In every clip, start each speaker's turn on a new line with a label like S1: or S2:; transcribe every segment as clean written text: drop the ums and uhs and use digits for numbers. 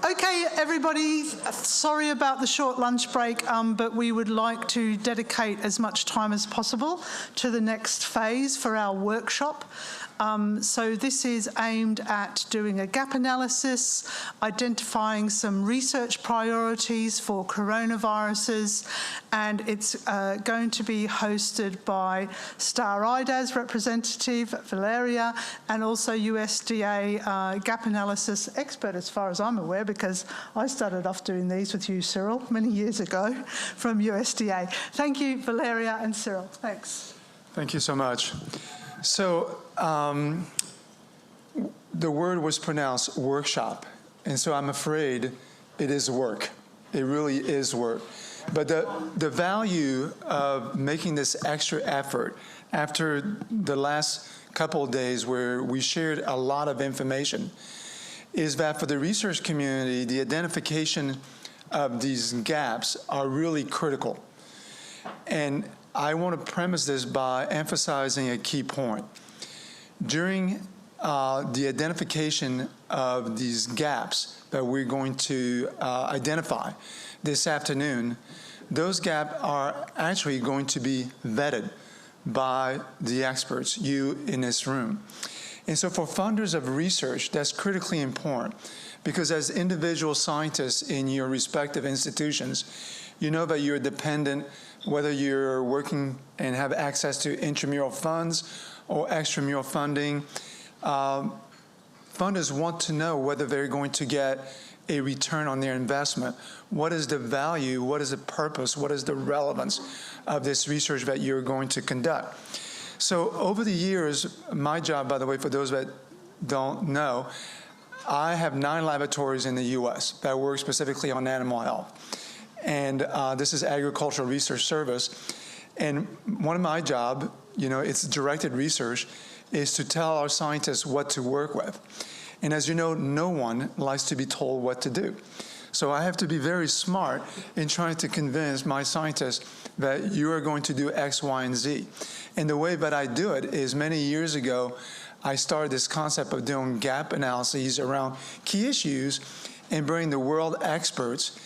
S1: Okay, everybody, sorry about the short lunch break, but we would like to dedicate as much time as possible to the next phase for our workshop. So this is aimed at doing a gap analysis, identifying some research priorities for coronaviruses, and it's going to be hosted by STAR IDAZ representative Valeria and also USDA gap analysis expert, as far as I'm aware, because I started off doing these with you, Cyril, many years ago from USDA. Thank you, Valeria and Cyril. Thanks.
S2: Thank you so much. So the word was pronounced workshop, and so I'm afraid it is work. It really is work. But the value of making this extra effort after the last couple of days where we shared a lot of information is that for the research community, the identification of these gaps are really critical. And I want to premise this by emphasizing a key point. During the identification of these gaps that we're going to identify this afternoon, those gaps are actually going to be vetted by the experts, you in this room. And so for funders of research, that's critically important, because as individual scientists in your respective institutions, you know that you're dependent, whether you're working and have access to intramural funds or extramural funding. Funders want to know whether they're going to get a return on their investment. What is the value? What is the purpose? What is the relevance of this research that you're going to conduct? So over the years, my job, by the way, for those that don't know, I have 9 laboratories in the US that work specifically on animal health. And this is Agricultural Research Service. And one of my job, you know, it's directed research, is to tell our scientists what to work with. And as you know, no one likes to be told what to do. So I have to be very smart in trying to convince my scientists that you are going to do X, Y, and Z. And the way that I do it is many years ago, I started this concept of doing gap analyses around key issues and bringing the world experts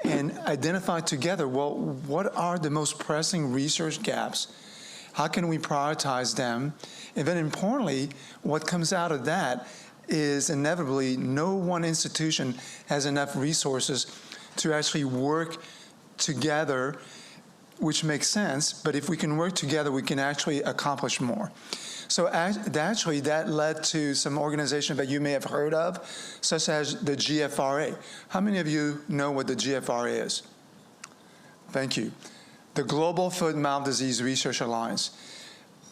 S2: and identify together, well, what are the most pressing research gaps? How can we prioritize them? And then importantly, what comes out of that is inevitably no one institution has enough resources to actually work together, which makes sense, but if we can work together, we can actually accomplish more. So actually that led to some organizations that you may have heard of, such as the GFRA. How many of you know what the GFRA is? Thank you. The Global Foot and Mouth Disease Research Alliance.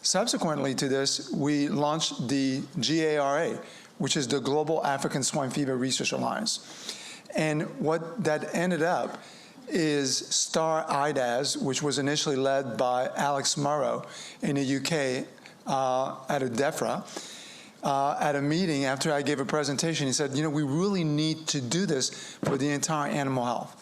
S2: Subsequently to this, we launched the GARA, which is the Global African Swine Fever Research Alliance. And what that ended up is STAR IDAZ, which was initially led by Alex Murrow in the UK, at a DEFRA, at a meeting after I gave a presentation. He said, you know, we really need to do this for the entire animal health.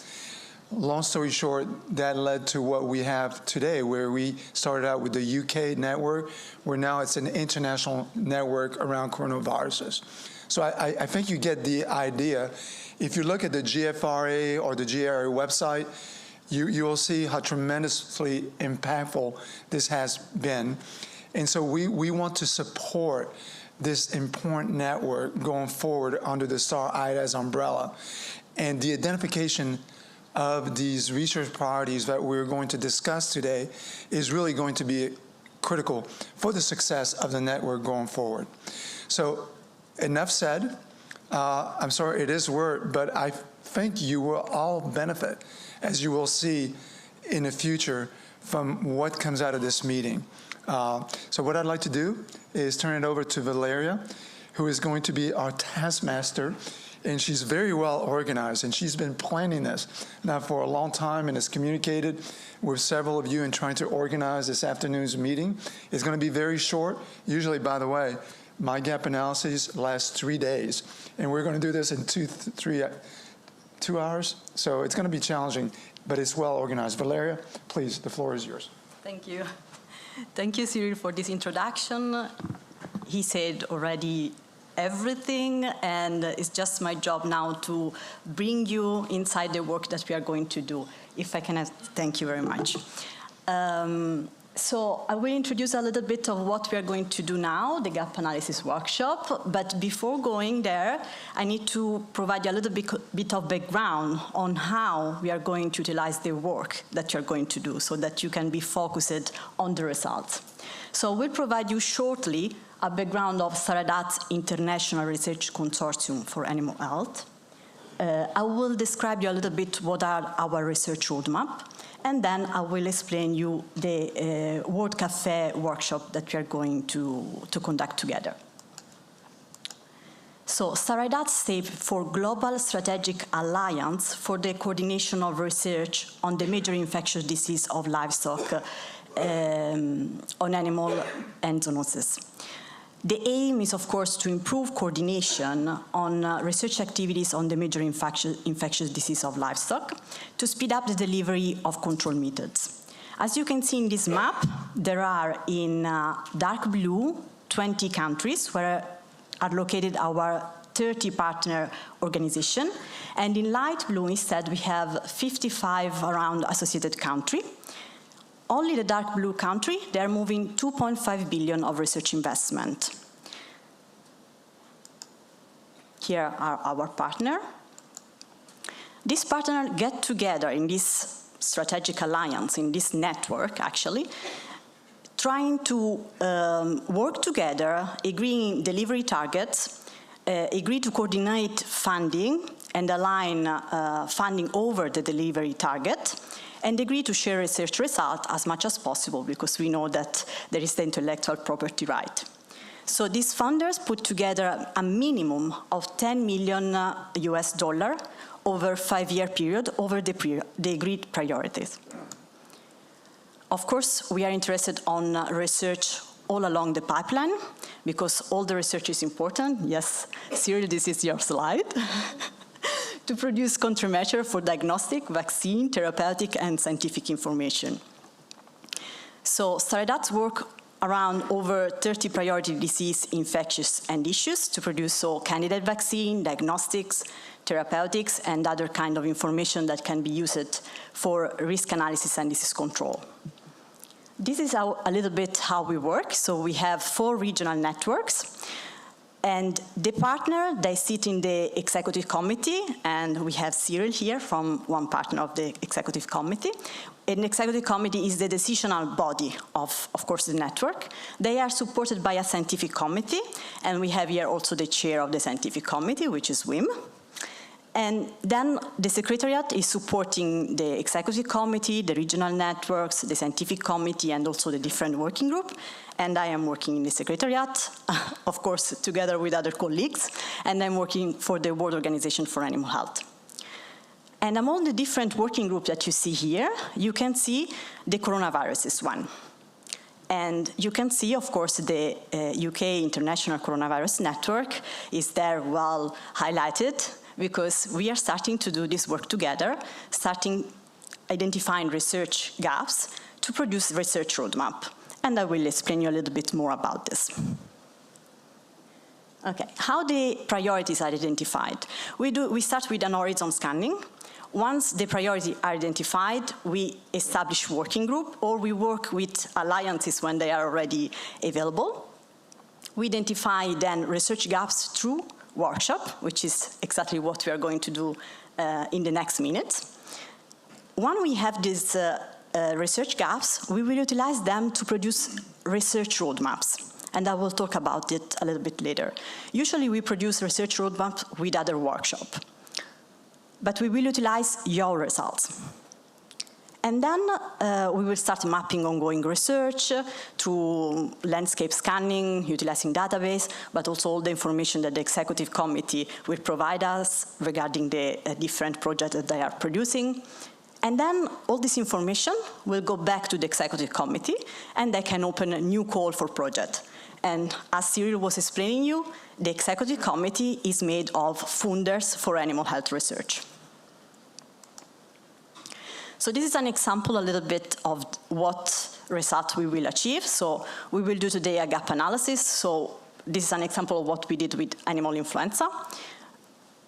S2: Long story short, that led to what we have today, where we started out with the UK network, where now it's an international network around coronaviruses. So I think you get the idea. If you look at the GFRA or the GRA website, you will see how tremendously impactful this has been. And so we want to support this important network going forward under the STAR IDAZ umbrella. And the identification of these research priorities that we're going to discuss today is really going to be critical for the success of the network going forward. So enough said. I'm sorry, it is word, but I think you will all benefit, as you will see in the future, from what comes out of this meeting. So what I'd like to do is turn it over to Valeria, who is going to be our taskmaster, and she's very well organized, and she's been planning this now for a long time and has communicated with several of you in trying to organize this afternoon's meeting. It's going to be very short. Usually, by the way, my gap analysis lasts 3 days, and we're going to do this in 2 hours, so it's going to be challenging, but it's well organized. Valeria, please, the floor is yours.
S3: Thank you. Thank you, Cyril, for this introduction. He said already everything, and it's just my job now to bring you inside the work that we are going to do. If I can, thank you very much. So I will introduce a little bit of what we are going to do now, the gap analysis workshop, but before going there, I need to provide you a little bit of background on how we are going to utilize the work that you're going to do so that you can be focused on the results. So we'll provide you shortly a background of IDAZ International Research Consortium for Animal Health. I will describe you a little bit what are our research roadmap, and then I will explain you the World Cafe workshop that we are going to conduct together. So IDAZ stands for Global Strategic Alliance for the Coordination of Research on the Major Infectious Disease of Livestock on Animal and Zoonosis. The aim is, of course, to improve coordination on research activities on the major infectious disease of livestock to speed up the delivery of control methods. As you can see in this map, there are in dark blue 20 countries where are located our 30 partner organizations, and in light blue instead we have 55 around associated countries. Only the dark blue country, they are moving 2.5 billion of research investment. Here are our partners. These partners get together in this strategic alliance, in this network actually, trying to work together, agreeing delivery targets, agree to coordinate funding and align funding over the delivery target, and agree to share research results as much as possible, because we know that there is the intellectual property right. So these funders put together a minimum of $10 million US over a 5-year period over the agreed priorities. Of course, we are interested on research all along the pipeline, because all the research is important. Yes, Cyril, this is your slide. To produce countermeasures for diagnostic, vaccine, therapeutic, and scientific information. So IDAZ work around over 30 priority disease, infectious, and issues to produce candidate vaccine, diagnostics, therapeutics, and other kind of information that can be used for risk analysis and disease control. This is a little bit how we work. So we have 4 regional networks. And the partner, they sit in the executive committee, and we have Cyril here from one partner of the executive committee. An executive committee is the decisional body of course, the network. They are supported by a scientific committee, and we have here also the chair of the scientific committee, which is Wim. And then the Secretariat is supporting the executive committee, the regional networks, the scientific committee, and also the different working group. And I am working in the Secretariat, of course, together with other colleagues, and I'm working for the World Organization for Animal Health. And among the different working groups that you see here, you can see the coronavirus is one. And you can see, of course, the UK International Coronavirus Network is there well highlighted, because we are starting to do this work together, starting identifying research gaps to produce research roadmap. And I will explain you a little bit more about this. Okay, how the priorities are identified. We start with an horizon scanning. Once the priorities are identified, we establish working group, or we work with alliances when they are already available. We identify then research gaps through workshop, which is exactly what we are going to do in the next minutes. When we have these research gaps, we will utilize them to produce research roadmaps, and I will talk about it a little bit later. Usually we produce research roadmaps with other workshops, but we will utilize your results. And then we will start mapping ongoing research through landscape scanning, utilizing database, but also all the information that the executive committee will provide us regarding the different projects that they are producing. And then all this information will go back to the executive committee, and they can open a new call for project. And as Cyril was explaining you, the executive committee is made of funders for animal health research. So this is an example a little bit of what result we will achieve. So we will do today a gap analysis. So this is an example of what we did with animal influenza.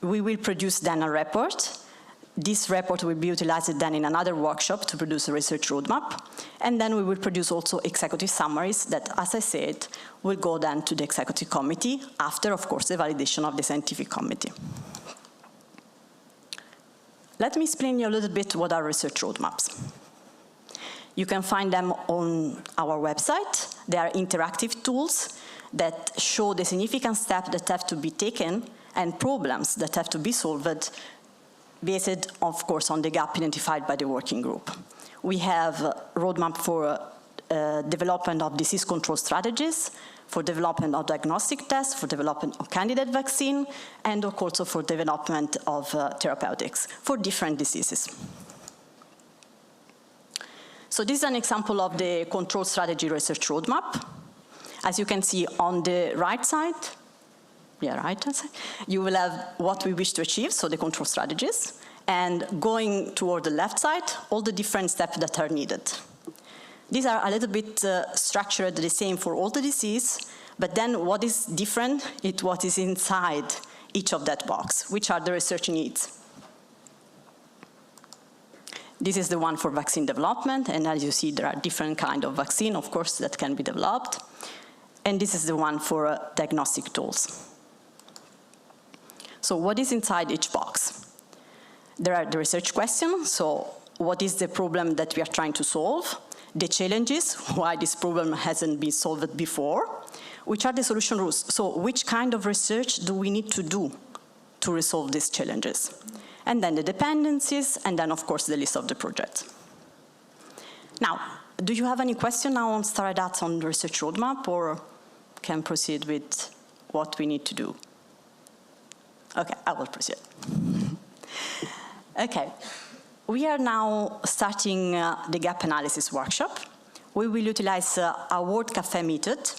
S3: We will produce then a report. This report will be utilized then in another workshop to produce a research roadmap. And then we will produce also executive summaries that, as I said, will go then to the executive committee after, of course, the validation of the scientific committee. Let me explain you a little bit what are research roadmaps. You can find them on our website. They are interactive tools that show the significant steps that have to be taken and problems that have to be solved based, of course, on the gap identified by the working group. We have a roadmap for development of disease control strategies, for development of diagnostic tests, for development of candidate vaccine, and also for development of therapeutics for different diseases. So this is an example of the control strategy research roadmap. As you can see on the right side, you will have what we wish to achieve, so the control strategies, and going toward the left side, all the different steps that are needed. These are a little bit structured the same for all the disease, but then what is different is what is inside each of that box, which are the research needs. This is the one for vaccine development, and as you see, there are different kinds of vaccine, of course, that can be developed. And this is the one for diagnostic tools. So what is inside each box? There are the research questions, so what is the problem that we are trying to solve? The challenges, why this problem hasn't been solved before? Which are the solution rules? So which kind of research do we need to do to resolve these challenges? And then the dependencies, and then, of course, the list of the project. Now, do you have any question now on StarIDAZ on the research roadmap, or can proceed with what we need to do? Okay, I will proceed. Okay, we are now starting the gap analysis workshop. We will utilize a word cafe method.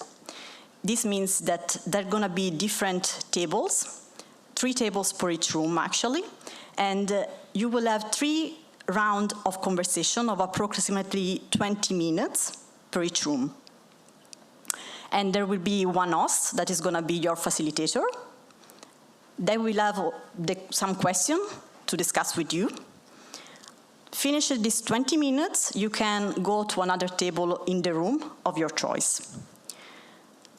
S3: This means that there are going to be different tables, 3 tables per each room, actually, and you will have 3 rounds of conversation of approximately 20 minutes per each room. And there will be one host that is going to be your facilitator. They will have some questions to discuss with you. Finish these 20 minutes, you can go to another table in the room of your choice.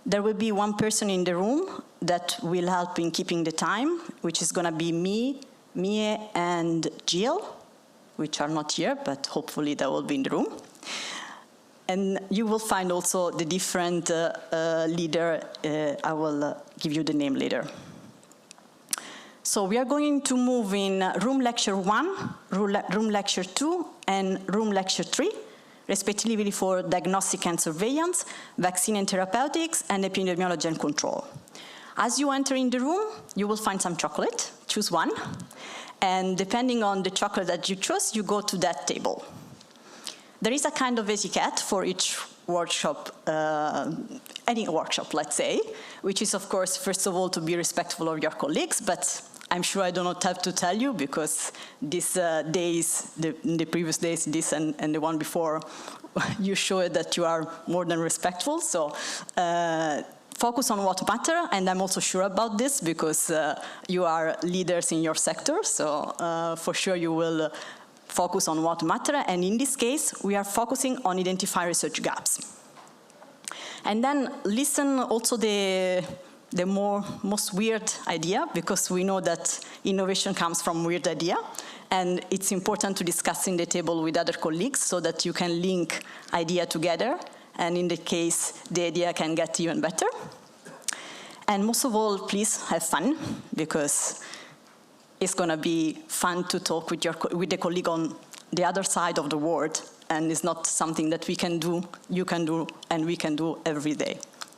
S3: There will be one person in the room that will help in keeping the time, which is going to be me, Mie, and Jill, which are not here, but hopefully they will be in the room. And you will find also the different leader. I will give you the name later. So we are going to move in room lecture 1, room lecture 2, and room lecture 3, respectively for diagnostic and surveillance, vaccine and therapeutics, and epidemiology and control. As you enter in the room, you will find some chocolate. Choose one. And depending on the chocolate that you choose, you go to that table. There is a kind of etiquette for each workshop, any workshop, let's say, which is, of course, first of all, to be respectful of your colleagues, but I'm sure I do not have to tell you, because these days, the previous days, this and the one before, you showed that you are more than respectful. So focus on what matters, and I'm also sure about this, because you are leaders in your sector, so for sure you will focus on what matters, and in this case, we are focusing on identifying research gaps. And then listen also the most weird idea, because we know that innovation comes from weird idea, and it's important to discuss in the table with other colleagues so that you can link idea together, and in the case, the idea can get even better. And most of all, please have fun, because it's going to be fun to talk with the colleague on the other side of the world, and it's not something that we can do, you can do, and we can do every day.